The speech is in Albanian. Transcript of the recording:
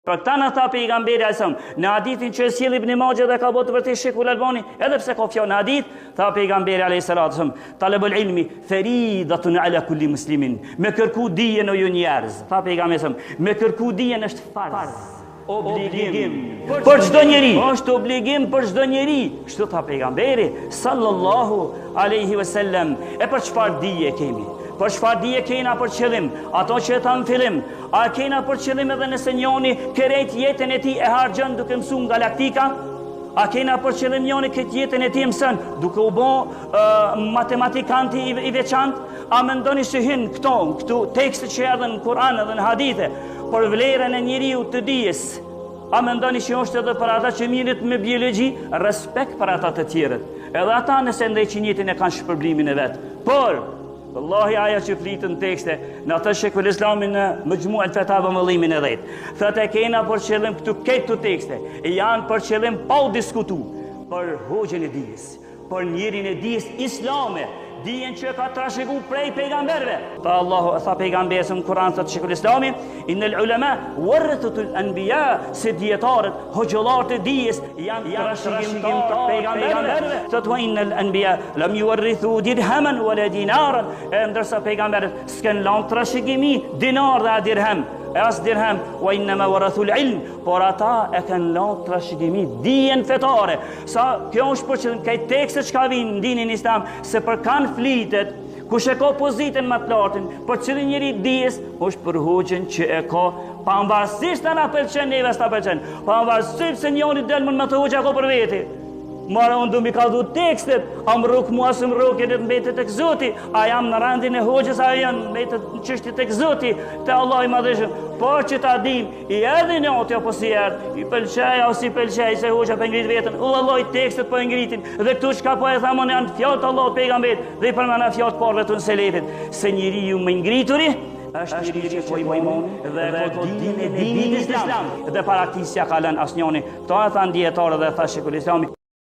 Për këta në tha pejgamberi alajhissalam, në hadithin që e sjell Ibn Majah dhe ka botë vërtet Sheikhul Albani, edhe pse ka fjalë në hadith, tha pejgamberi alajhissalam, talabul ilmi faridatun ala kulli muslimin. Me kërku dijen o ju njerëz, tha pejgamberi, me kërku dijen është farz. Obligim për çdo njeri, është obligim për çdo njeri. Kështu tha pejgamberi sallallahu alaihi wasallam. E për çfarë dije kemi? Për çfarë dije kena për qëllim? Ato që e thamë fillim, a kena për qëllim edhe nëse njoni kerejt jetën e tij e harxhon duke mësuar galaktika? A kena për qëllim njoni këtë jetën e tij mëson duke u bë matematikanti i veçantë? A mendoni se hin këtu tekste që erdhën në Kur'an edhe në hadithe për vlerën e njeriu të dijes? A mendoni që është edhe për ata që mirët me biologji? Respekt për ata të tjerët. Edhe ata nëse ndreqin jetën e kanë shpërblimin e vet. Por Wallahi aja që flitë në tekste, në atë Sheikhul Islami në Majmu' al-Fatawa vëllimin e 10. Thotë kena për qëllim këtu tekste, janë për qëllim pa u diskutu, për hoxhën e dijes, për njerin e dijes islame, dijen që ka trashëgu prej pejgamberve. Tha Allahu, tha pejgamberi në Kur'an, thotë Sheikhul Islami, innal ulama warathatul anbiya, se dietarët, hoxhallarët e dijes janë trashëgimtar pejgamberve. Thotë wa innal anbiya lam yuwarrithu dirhaman wala dinaran, ndërsa pejgamberët s'kan lënë trashëgimi dinar dhe dirham. As dirham, wa innama warathul ilm, por ata e kanë lënë trashëgimi dijen fetare. Sa kjo është për që këto tekste që ka vinë në dinin islam, se për kanë flitet, kush e ka pozitën më të lartë, për cilin njëri dijes, është për hoxhën që e ka, pavarësisht ta na pëlqen neve s'ta pëlqen, pavarësisht se njëri del më të hoxha ka për veti. Mara unë du mi ka dhu tekstet, am ruk mua së më ruk e në mbetet e këzoti, a jam në randin e hoxhës, a janë mbetet në qështit e këzoti, të Allah i madhëshëm. Por që ta dim, i edhe në otë apo si erë, i pëlqeja o si pëlqej, se hoxha për ngrit vetën, u Allah i tekstet për ngritin, dhe këtu shka po e thamon janë fjallë të Allah të pejgambet, dhe i përmana fjallë të parve të në selefit, se njëri ju më ngrituri, është njëri që po i majmon dhe ko din e din islam, dhe para këti s'ja ka lën asnjoni. Këto e thanë dietarë dhe tha Sheikhul Islami.